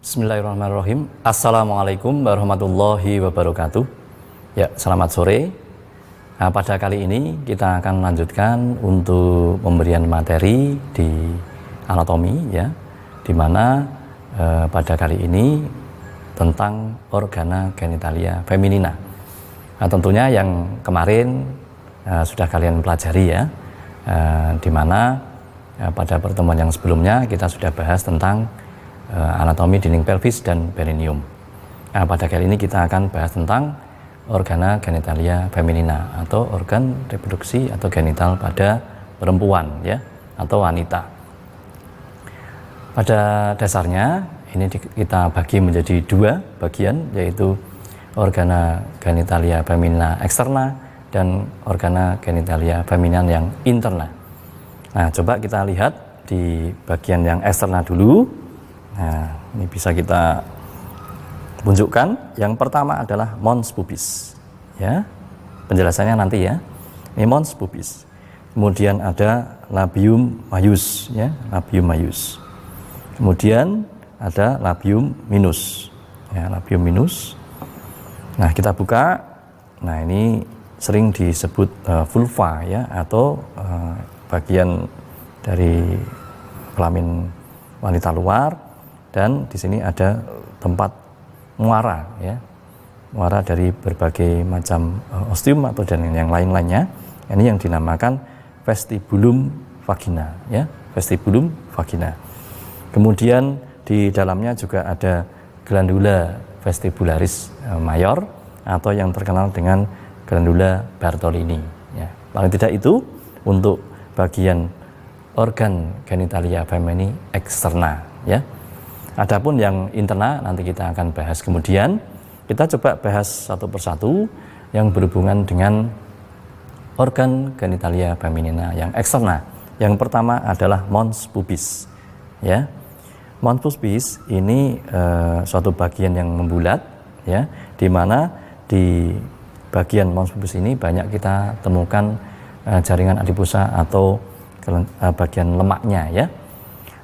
Bismillahirrahmanirrahim. Assalamualaikum warahmatullahi wabarakatuh. Ya, selamat sore. Nah, pada kali ini kita akan melanjutkan untuk pemberian materi di anatomi, ya, di mana pada kali ini tentang organa genitalia feminina. Nah, tentunya yang kemarin sudah kalian pelajari, ya, di mana pada pertemuan yang sebelumnya kita sudah bahas tentang anatomi dinding pelvis dan perineum. Nah, pada kali ini kita akan bahas tentang organa genitalia feminina atau organ reproduksi atau genital pada perempuan, ya, atau wanita. Pada dasarnya ini kita bagi menjadi dua bagian, yaitu organa genitalia feminina eksterna dan organa genitalia femina yang interna. Nah, coba kita lihat di bagian yang eksterna dulu. Nah, ini bisa kita tunjukkan. Yang pertama adalah mons pubis, ya. Penjelasannya nanti, ya. Ini mons pubis. Kemudian ada labium majus, ya, labium majus. Kemudian ada labium minus, ya, labium minus. Nah, kita buka. Nah, ini sering disebut vulva, ya, atau bagian dari kelamin wanita luar. Dan di sini ada tempat muara, ya, muara dari berbagai macam ostium atau dan yang lain-lainnya. Ini yang dinamakan vestibulum vagina, ya, vestibulum vagina. Kemudian di dalamnya juga ada glandula vestibularis mayor atau yang terkenal dengan glandula Bartolini, ya. Paling tidak itu untuk bagian organ genitalia femini eksterna, ya. Adapun yang interna nanti kita akan bahas kemudian. Kita coba bahas satu persatu yang berhubungan dengan organ genitalia feminina yang eksterna. Yang pertama adalah mons pubis, ya. Mons pubis ini suatu bagian yang membulat, ya, di mana di bagian mons pubis ini banyak kita temukan jaringan adiposa atau bagian lemaknya, ya.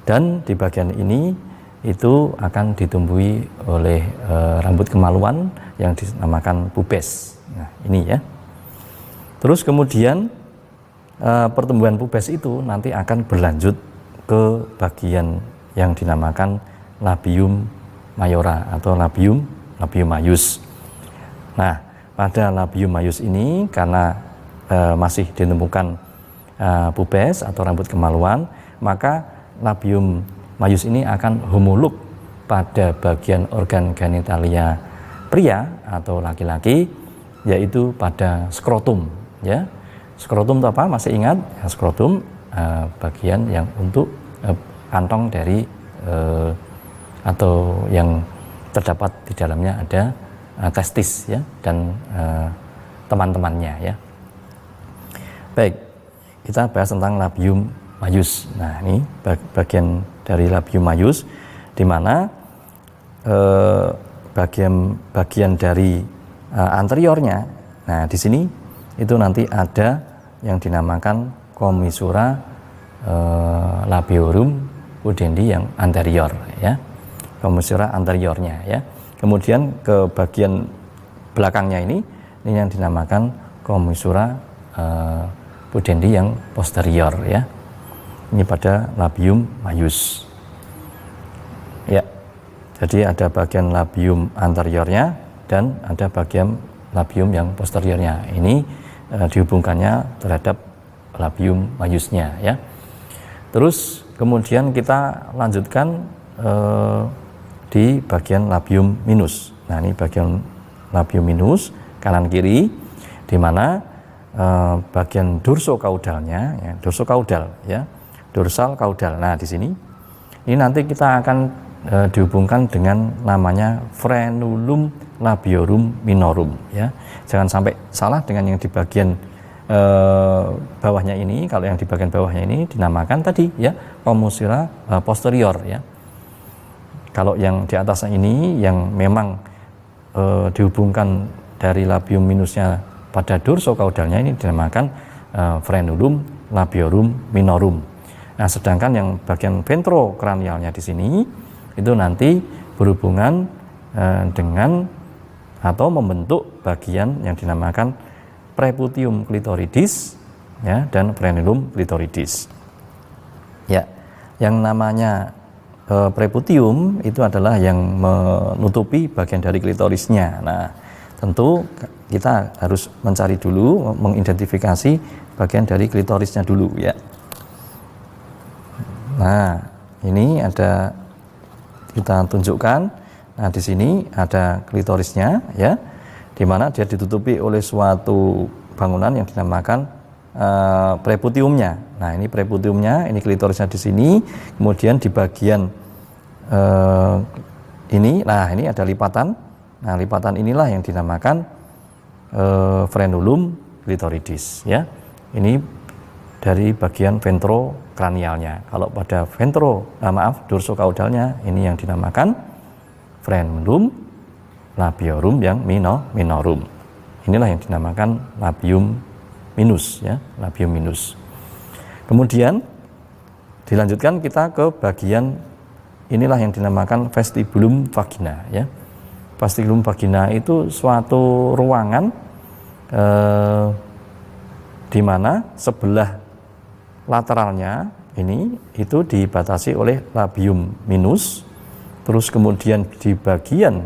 Dan di bagian ini itu akan ditumbuhi oleh rambut kemaluan yang dinamakan pubes. Nah, ini, ya. Terus kemudian pertumbuhan pubes itu nanti akan berlanjut ke bagian yang dinamakan labium mayora atau labium majus. Nah, pada labium majus ini karena masih ditemukan pubes atau rambut kemaluan, maka labium majus ini akan homolog pada bagian organ genitalia pria atau laki-laki, yaitu pada skrotum, ya. Skrotum itu apa? Masih ingat? Ya, skrotum bagian yang untuk kantong dari atau yang terdapat di dalamnya ada testis, ya, dan teman-temannya, ya. Baik, kita bahas tentang labium majus. Nah, ini bagian dari labium majus, di mana bagian dari anteriornya. Nah, di sini itu nanti ada yang dinamakan commissura labiorum pudendi yang anterior, ya. Commissura anteriornya, ya. Kemudian ke bagian belakangnya ini yang dinamakan commissura pudendi yang posterior, ya. Ini pada labium majus, ya. Jadi ada bagian labium anteriornya dan ada bagian labium yang posteriornya. Ini dihubungkannya terhadap labium majusnya, ya. Terus kemudian kita lanjutkan di bagian labium minus. Nah, ini bagian labium minus kanan kiri, di mana bagian dorsokaudalnya, ya, dorsokaudal, ya. Dorsal kaudal. Nah, di sini ini nanti kita akan dihubungkan dengan namanya frenulum labiorum minorum, ya. Jangan sampai salah dengan yang di bagian bawahnya ini. Kalau yang di bagian bawahnya ini dinamakan tadi, ya, commissura posterior, ya. Kalau yang di atasnya ini yang memang dihubungkan dari labium minusnya pada dorsokaudalnya ini dinamakan frenulum labiorum minorum. Nah, sedangkan yang bagian ventrokranialnya di sini itu nanti berhubungan dengan atau membentuk bagian yang dinamakan preputium clitoridis ya, dan frenulum clitoridis. Ya, yang namanya preputium itu adalah yang menutupi bagian dari klitorisnya. Nah, tentu kita harus mencari dulu, mengidentifikasi bagian dari klitorisnya dulu ya. Nah, ini ada kita tunjukkan. Nah, di sini ada klitorisnya ya, di mana dia ditutupi oleh suatu bangunan yang dinamakan preputiumnya. Nah, ini preputiumnya, ini klitorisnya di sini. Kemudian di bagian ini, nah ini ada lipatan. Nah, lipatan inilah yang dinamakan frenulum clitoridis ya. Ini dari bagian ventrokranialnya. Kalau pada dorsokaudalnya ini yang dinamakan frenulum labiorum yang minorum. Inilah yang dinamakan labium minus ya, labium minus. Kemudian dilanjutkan kita ke bagian inilah yang dinamakan vestibulum vagina ya. Vestibulum vagina itu suatu ruangan di mana sebelah lateralnya ini itu dibatasi oleh labium minus. Terus kemudian di bagian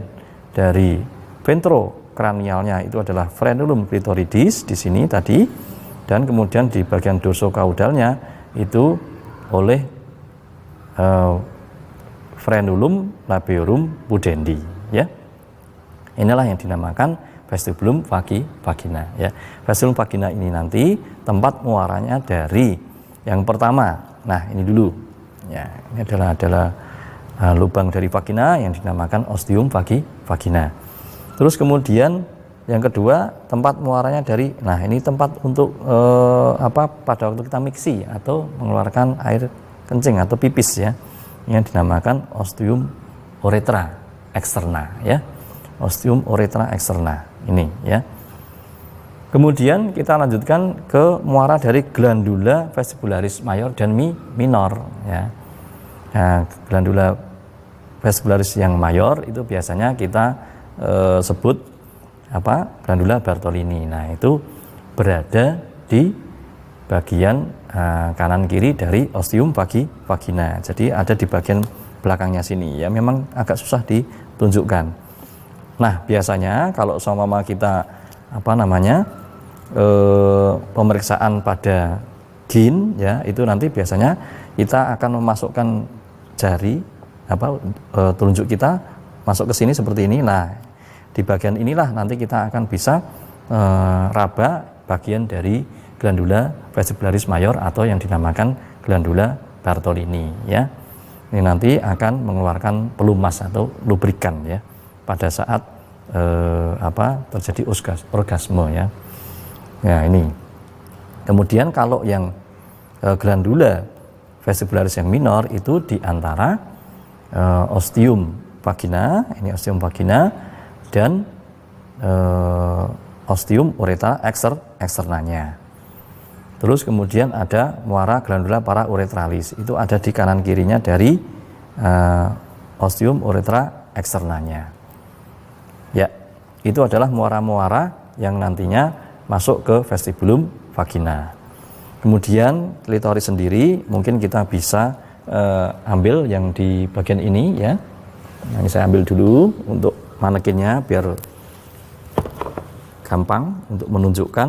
dari ventrokranialnya itu adalah frenulum clitoridis di sini tadi, dan kemudian di bagian dorsokaudalnya itu oleh frenulum labiorum pudendi ya. Inilah yang dinamakan vestibulum vagina ya. Vestibulum vagina ini nanti tempat muaranya dari yang pertama. Nah, ini dulu. Ya, ini adalah lubang dari vagina yang dinamakan ostium vagina. Terus kemudian yang kedua tempat muaranya dari, nah ini tempat untuk pada waktu kita miksi atau mengeluarkan air kencing atau pipis ya, yang dinamakan ostium uretra externa ya, ostium uretra externa ini ya. Kemudian kita lanjutkan ke muara dari glandula vestibularis mayor dan minor ya. Nah, glandula vestibularis yang mayor itu biasanya kita sebut glandula Bartolini. Nah, itu berada di bagian kanan kiri dari ostium vagina. Jadi ada di bagian belakangnya sini ya, memang agak susah ditunjukkan. Nah, biasanya kalau seumpama kita pemeriksaan pada gin ya, itu nanti biasanya kita akan memasukkan jari telunjuk kita masuk ke sini seperti ini. Nah, di bagian inilah nanti kita akan bisa raba bagian dari glandula vestibularis mayor atau yang dinamakan glandula Bartolini ya. Ini nanti akan mengeluarkan pelumas atau lubrikan ya pada saat terjadi orgasme ya. Ya, ini. Kemudian kalau yang glandula vestibularis yang minor itu di antara ostium vagina, ini ostium vagina, dan ostium uretra externanya. Terus kemudian ada muara glandula parauretralis, itu ada di kanan kirinya dari ostium uretra externanya. Ya, itu adalah muara-muara yang nantinya masuk ke vestibulum vagina. Kemudian klitoris sendiri mungkin kita bisa ambil yang di bagian ini ya. Nah, ini saya ambil dulu untuk manekinnya biar gampang untuk menunjukkan.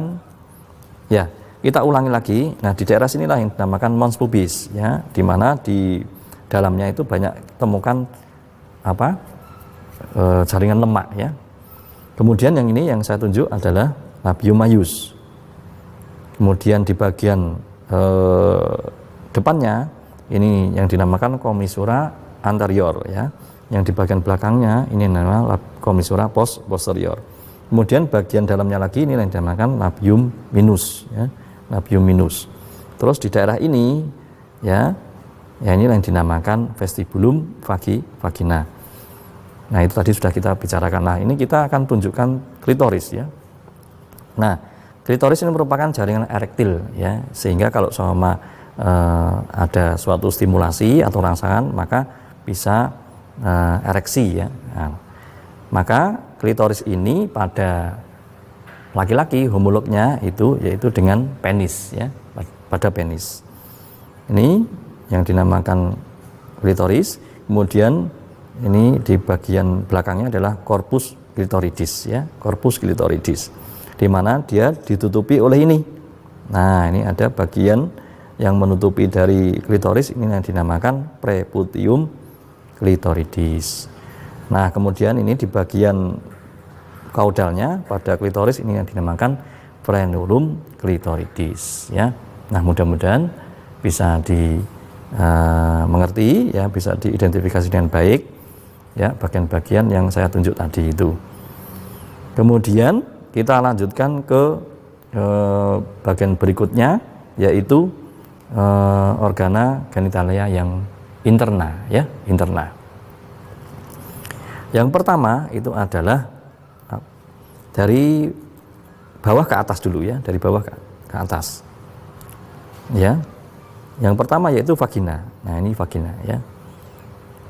Ya, kita ulangi lagi. Nah, di daerah sinilah yang dinamakan mons pubis ya, di mana di dalamnya itu banyak temukan jaringan lemak ya. Kemudian yang ini yang saya tunjuk adalah labium maius. Kemudian di bagian depannya ini yang dinamakan commissura anterior ya. Yang di bagian belakangnya ini namanya commissura posterior. Kemudian bagian dalamnya lagi ini yang dinamakan labium minus ya, labium minus. Terus di daerah ini ya ini yang dinamakan vestibulum vagina. Nah, itu tadi sudah kita bicarakan. Nah, ini kita akan tunjukkan klitoris ya. Nah, klitoris ini merupakan jaringan erektil ya, sehingga kalau sama ada suatu stimulasi atau rangsangan maka bisa ereksi ya. Nah, maka klitoris ini pada laki-laki homolognya itu yaitu dengan penis ya, pada penis. Ini yang dinamakan klitoris. Kemudian ini di bagian belakangnya adalah corpus clitoridis ya, corpus clitoridis, di mana dia ditutupi oleh ini. Nah, ini ada bagian yang menutupi dari klitoris, ini yang dinamakan preputium clitoridis. Nah, kemudian ini di bagian kaudalnya pada klitoris, ini yang dinamakan frenulum clitoridis ya. Nah, mudah-mudahan bisa dimengerti ya, bisa diidentifikasi dengan baik ya bagian-bagian yang saya tunjuk tadi itu. Kemudian kita lanjutkan ke bagian berikutnya, yaitu organa genitalia yang interna ya, interna. Yang pertama itu adalah dari bawah ke atas dulu ya, dari bawah ke atas ya. Yang pertama yaitu vagina. Nah, ini vagina ya.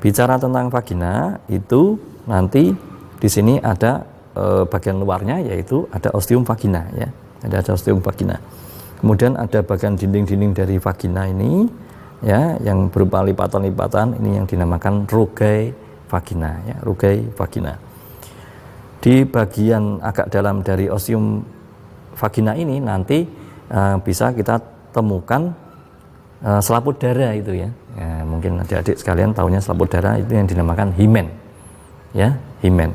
Bicara tentang vagina itu nanti di sini ada bagian luarnya, yaitu ada ostium vagina ya. Ada ostium vagina. Kemudian ada bagian dinding-dinding dari vagina ini ya, yang berupa lipatan-lipatan, ini yang dinamakan rugae vagina ya, rugae vagina. Di bagian agak dalam dari ostium vagina ini nanti bisa kita temukan selaput darah itu ya. Ya, mungkin adik-adik sekalian tahunya selaput darah itu yang dinamakan himen ya, himen.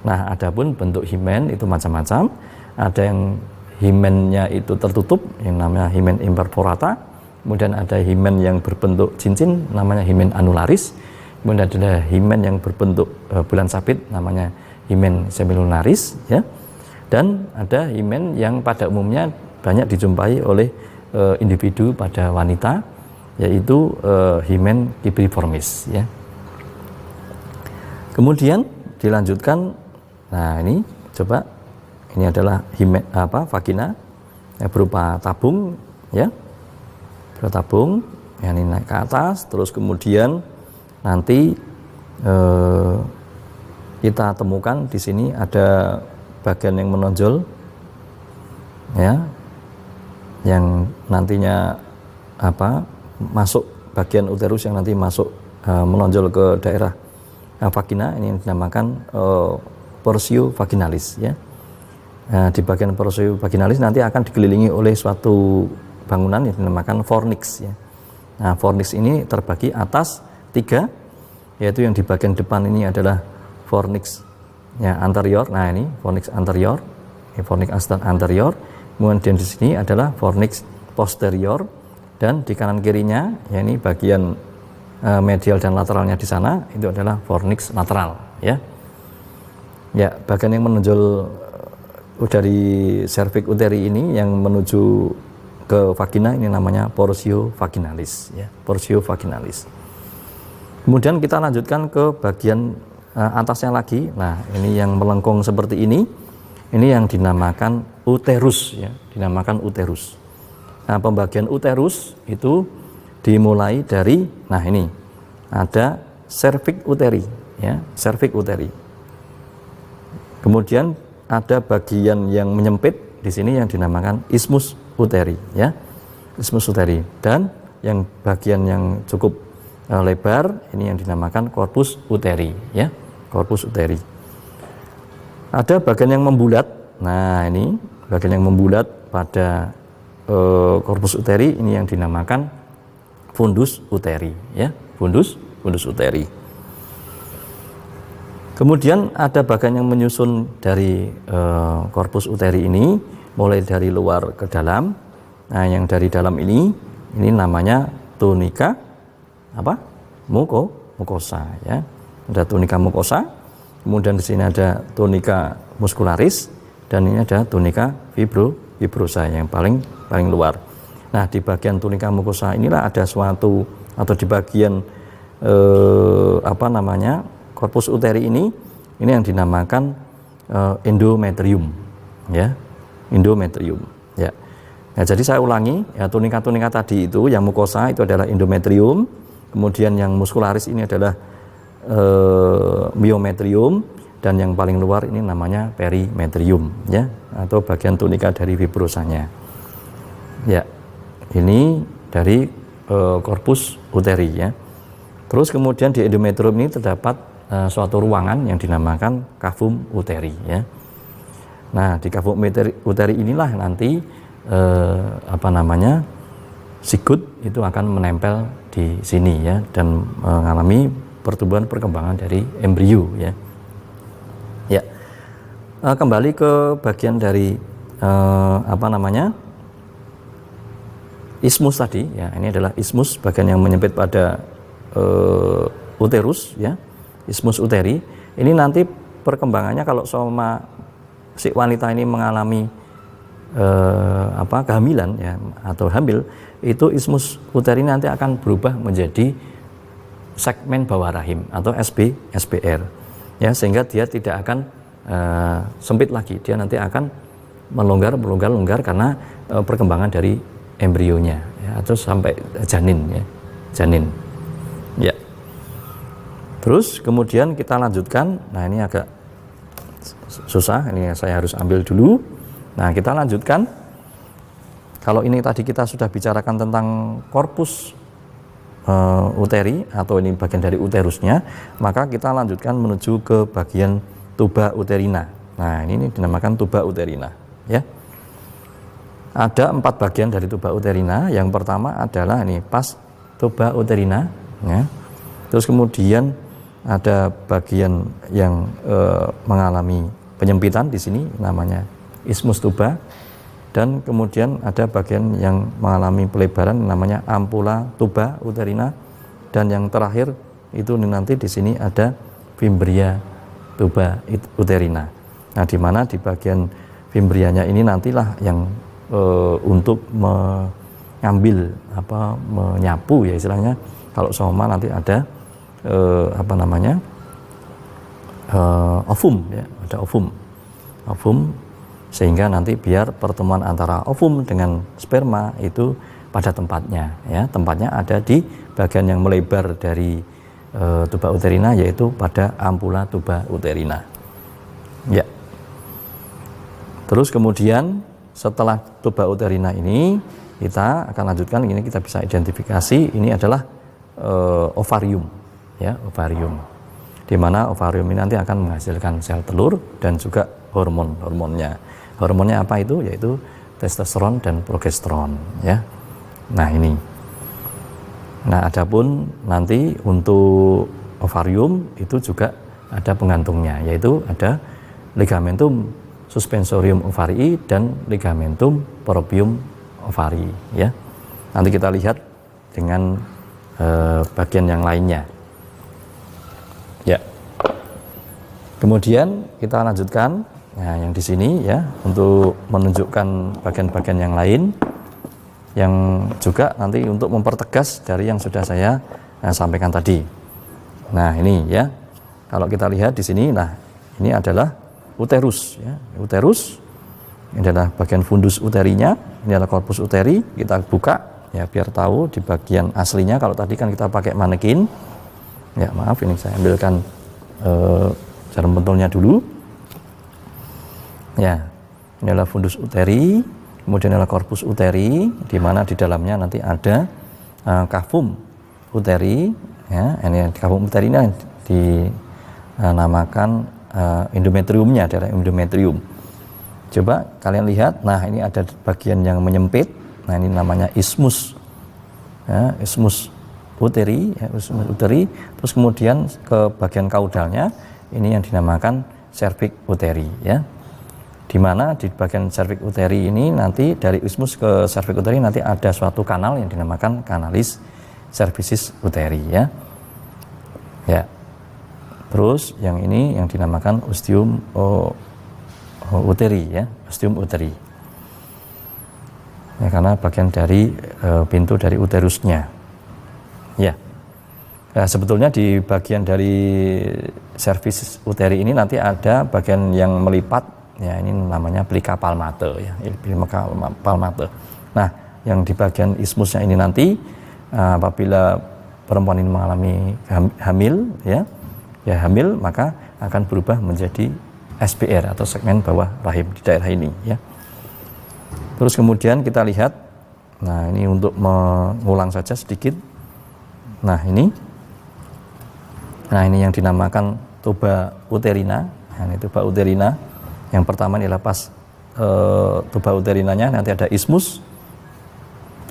Nah, adapun bentuk himen itu macam-macam. Ada yang himennya itu tertutup yang namanya himen imperforata, kemudian ada himen yang berbentuk cincin namanya himen anularis, kemudian ada himen yang berbentuk bulan sabit namanya himen semilunaris ya, dan ada himen yang pada umumnya banyak dijumpai oleh individu pada wanita, yaitu himen cibriformis ya. Kemudian dilanjutkan, nah ini coba, ini adalah himen vagina berupa tabung ya, berupa tabung yang ini naik ke atas, terus kemudian nanti kita temukan di sini ada bagian yang menonjol ya, yang nantinya masuk bagian uterus yang nanti masuk menonjol ke daerah vagina, ini yang dinamakan portio vaginalis ya. Di bagian portio vaginalis nanti akan dikelilingi oleh suatu bangunan yang dinamakan fornix ya. Nah, fornix ini terbagi atas 3, yaitu yang di bagian depan ini adalah fornix ya anterior. Nah, ini fornix anterior, fornix anterior. Kemudian di sini adalah fornix posterior, dan di kanan kirinya ya ini bagian medial dan lateralnya di sana itu adalah fornix lateral ya. Ya, bagian yang menonjol dari cervix uteri ini yang menuju ke vagina ini namanya portio vaginalis ya, portio vaginalis. Kemudian kita lanjutkan ke bagian atasnya lagi. Nah, ini yang melengkung seperti ini yang dinamakan uterus ya, dinamakan uterus. Nah, pembagian uterus itu dimulai dari, nah ini ada cervix uteri ya, cervix uteri. Kemudian ada bagian yang menyempit di sini yang dinamakan isthmus uteri ya, isthmus uteri, dan yang bagian yang cukup lebar ini yang dinamakan corpus uteri ya, corpus uteri. Ada bagian yang membulat. Nah, ini bagian yang membulat pada corpus uteri ini yang dinamakan fundus uteri ya, fundus uteri. Kemudian ada bagian yang menyusun dari corpus uteri ini mulai dari luar ke dalam. Nah, yang dari dalam ini namanya tunika mucosa ya. Ada tunika mucosa. Kemudian di sini ada tunika muscularis, dan ini ada tunika fibrosa yang paling luar. Nah, di bagian tunika mucosa inilah ada suatu, atau di bagian corpus uteri ini yang dinamakan endometrium ya, endometrium ya. Nah, jadi saya ulangi ya, tunika tadi itu yang mucosa itu adalah endometrium, kemudian yang muscularis ini adalah myometrium, dan yang paling luar ini namanya perimetrium, ya, atau bagian tunika dari fibrosanya. Ya, ini dari korpus uteri, ya. Terus kemudian di endometrium ini terdapat suatu ruangan yang dinamakan cavum uteri, ya. Nah, di cavum uteri inilah nanti sigut itu akan menempel di sini, ya, dan mengalami pertumbuhan perkembangan dari embrio, ya. Ya, kembali ke bagian dari ismus tadi, ya. Ini adalah ismus, bagian yang menyempit pada uterus, ya, ismus uteri. Ini nanti perkembangannya kalau soma si wanita ini mengalami kehamilan, ya, atau hamil, itu ismus uteri nanti akan berubah menjadi segmen bawah rahim atau SBR, ya, sehingga dia tidak akan sempit lagi, dia nanti akan melonggar karena perkembangan dari embrionya, ya, atau sampai janin, ya, janin, ya. Terus kemudian kita lanjutkan. Nah, ini agak susah, ini saya harus ambil dulu. Nah, kita lanjutkan. Kalau ini tadi kita sudah bicarakan tentang korpus uteri, atau ini bagian dari uterusnya, maka kita lanjutkan menuju ke bagian tuba uterina. Nah, ini dinamakan tuba uterina, ya. Ada 4 bagian dari tuba uterina. Yang pertama adalah ini pas tuba uterina, ya. Terus kemudian ada bagian yang mengalami penyempitan di sini, namanya ismus tuba, dan kemudian ada bagian yang mengalami pelebaran, namanya ampula tuba uterina, dan yang terakhir itu nanti di sini ada fimbria tuba uterina. Nah, di mana di bagian fimbrianya ini nantilah yang untuk mengambil menyapu, ya, istilahnya kalau soma nanti ada ovum, ya, ada ovum, sehingga nanti biar pertemuan antara ovum dengan sperma itu pada tempatnya, ya, tempatnya ada di bagian yang melebar dari tuba uterina, yaitu pada ampula tuba uterina, ya. Terus kemudian setelah tuba uterina ini kita akan lanjutkan, ini kita bisa identifikasi ini adalah ovarium, ya, ovarium, di mana ovarium ini nanti akan menghasilkan sel telur dan juga hormonnya. Hormonnya apa itu? Yaitu testosteron dan progesteron, ya. Nah, ini. Nah, adapun nanti untuk ovarium itu juga ada pengantungnya, yaitu ada ligamentum suspensorium ovarii dan ligamentum propium ovarii, ya. Nanti kita lihat dengan bagian yang lainnya, ya. Kemudian kita lanjutkan. Nah, yang di sini, ya, untuk menunjukkan bagian-bagian yang lain yang juga nanti untuk mempertegas dari yang sudah saya sampaikan tadi. Nah, ini, ya, kalau kita lihat di sini, nah, ini adalah uterus, ya. Uterus ini adalah bagian fundus uterinya, ini adalah korpus uteri. Kita buka, ya, biar tahu di bagian aslinya. Kalau tadi kan kita pakai manekin, ya, maaf, ini saya ambilkan jarum pentulnya dulu, ya. Ini adalah fundus uteri, kemudian adalah korpus uteri, di mana di dalamnya nanti ada cavum uteri, ya. Ini cavum uteri ini dinamakan endometriumnya adalah endometrium. Coba kalian lihat, nah, ini ada bagian yang menyempit, nah, ini namanya ismus, ya, ismus uteri, ya, ismus uteri. Terus kemudian ke bagian kaudalnya, ini yang dinamakan cervix uteri, ya. Di mana di bagian cervix uteri ini nanti dari ismus ke cervix uteri nanti ada suatu kanal yang dinamakan kanalis cervicis uteri, ya. Ya. Terus yang ini yang dinamakan ostium uteri, ya, ostium uteri. Ya, karena bagian dari pintu dari uterusnya. Ya. Nah, sebetulnya di bagian dari cervicis uteri ini nanti ada bagian yang melipat, ya, ini namanya plica palmate, ya, plica palmate. Nah, yang di bagian ismusnya ini nanti apabila perempuan ini mengalami hamil, ya, ya hamil, maka akan berubah menjadi SBR atau segmen bawah rahim di daerah ini ya. Terus kemudian kita lihat, nah ini untuk mengulang saja sedikit. Nah ini yang dinamakan tuba uterina. Nah, ini tuba uterina. Yang pertama ini lepas tuba uterinanya, nanti ada ismus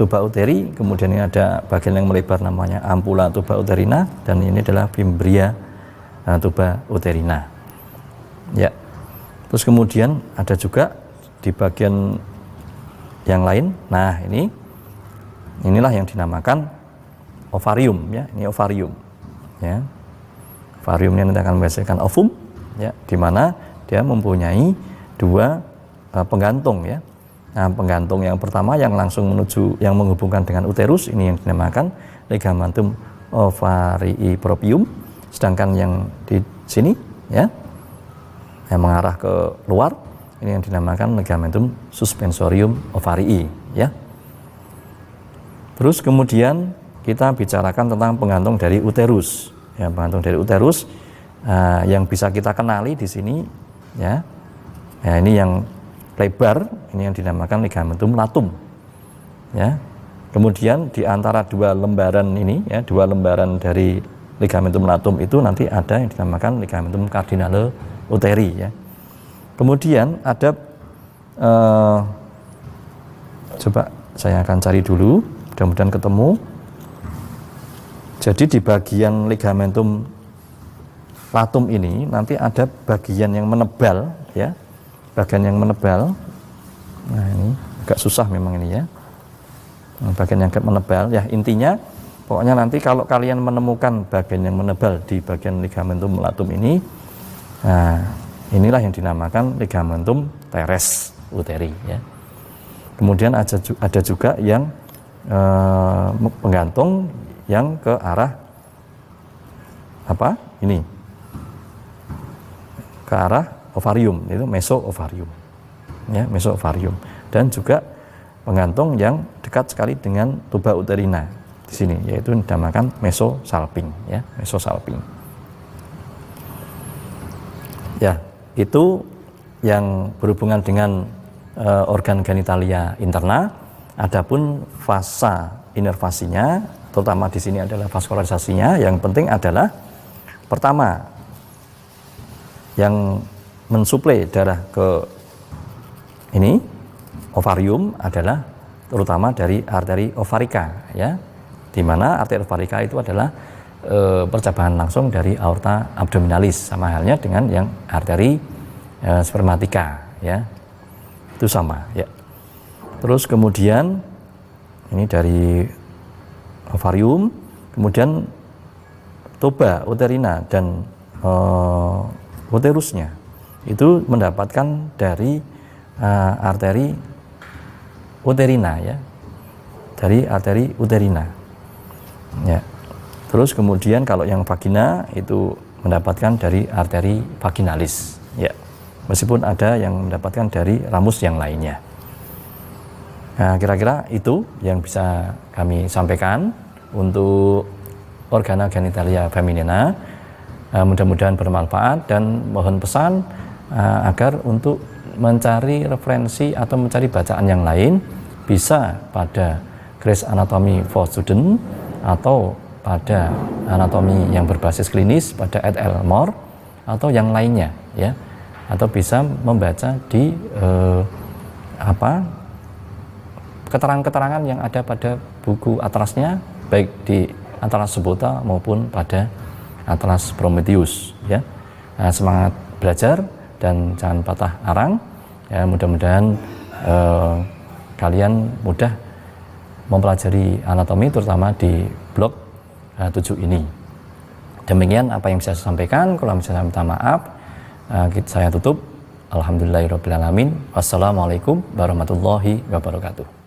tuba uteri, kemudian ini ada bagian yang melebar namanya ampula tuba uterina, dan ini adalah fimbria tuba uterina. Ya. Terus kemudian ada juga di bagian yang lain. Nah, inilah yang dinamakan ovarium ya. Ini ovarium. Ya. Ovarium ini nanti akan menghasilkan ovum ya, di mana dia mempunyai dua penggantung ya. Nah, penggantung yang pertama yang langsung yang menghubungkan dengan uterus, ini yang dinamakan ligamentum ovarii proprium, sedangkan yang di sini ya yang mengarah ke luar, ini yang dinamakan ligamentum suspensorium ovarii ya. Terus kemudian kita bicarakan tentang penggantung dari uterus ya, penggantung dari uterus yang bisa kita kenali di sini ya. Ya, ini yang lebar, ini yang dinamakan ligamentum latum ya. Kemudian di antara dua lembaran ini ya, dua lembaran dari ligamentum latum itu nanti ada yang dinamakan ligamentum cardinale uteri ya. Kemudian ada coba saya akan cari dulu, mudah-mudahan ketemu. Jadi di bagian ligamentum latum ini nanti ada bagian yang menebal ya, bagian yang menebal. Nah ini agak susah memang ini ya, bagian yang agak menebal ya. Intinya pokoknya nanti kalau kalian menemukan bagian yang menebal di bagian ligamentum latum ini, nah inilah yang dinamakan ligamentum teres uteri ya. Kemudian ada juga yang penggantung yang ke arah apa ini, ke arah ovarium, itu mesoovarium ya, mesoovarium. Dan juga penggantung yang dekat sekali dengan tuba uterina di sini, yaitu dinamakan mesosalping ya, mesosalping ya. Itu yang berhubungan dengan organ genitalia interna. Adapun fasa inervasinya, terutama di sini adalah vaskularisasinya, yang penting adalah pertama yang mensuplai darah ke ini ovarium adalah terutama dari arteri ovarika ya, di mana arteri ovarika itu adalah percabangan langsung dari aorta abdominalis, sama halnya dengan yang arteri spermatika ya, itu sama ya. Terus kemudian ini dari ovarium, kemudian tuba uterina dan uterusnya itu mendapatkan dari arteri uterina ya, dari arteri uterina ya. Terus kemudian kalau yang vagina itu mendapatkan dari arteri vaginalis ya, meskipun ada yang mendapatkan dari ramus yang lainnya. Nah, kira-kira itu yang bisa kami sampaikan untuk organa genitalia feminina. Mudah-mudahan bermanfaat, dan mohon pesan agar untuk mencari referensi atau mencari bacaan yang lain bisa pada Gray's Anatomy for Students atau pada anatomi yang berbasis klinis pada et.al. Moore atau yang lainnya ya, atau bisa membaca di keterangan-keterangan yang ada pada buku atlasnya, baik di Atlas Subota maupun pada Atlas Prometheus ya. Nah, semangat belajar dan jangan patah arang ya. Mudah-mudahan kalian mudah mempelajari anatomi, terutama di blok 7 ini. Demikian apa yang bisa saya sampaikan. Kalau misalnya minta maaf, saya tutup. Alhamdulillahirabbil alamin. Wassalamualaikum warahmatullahi wabarakatuh.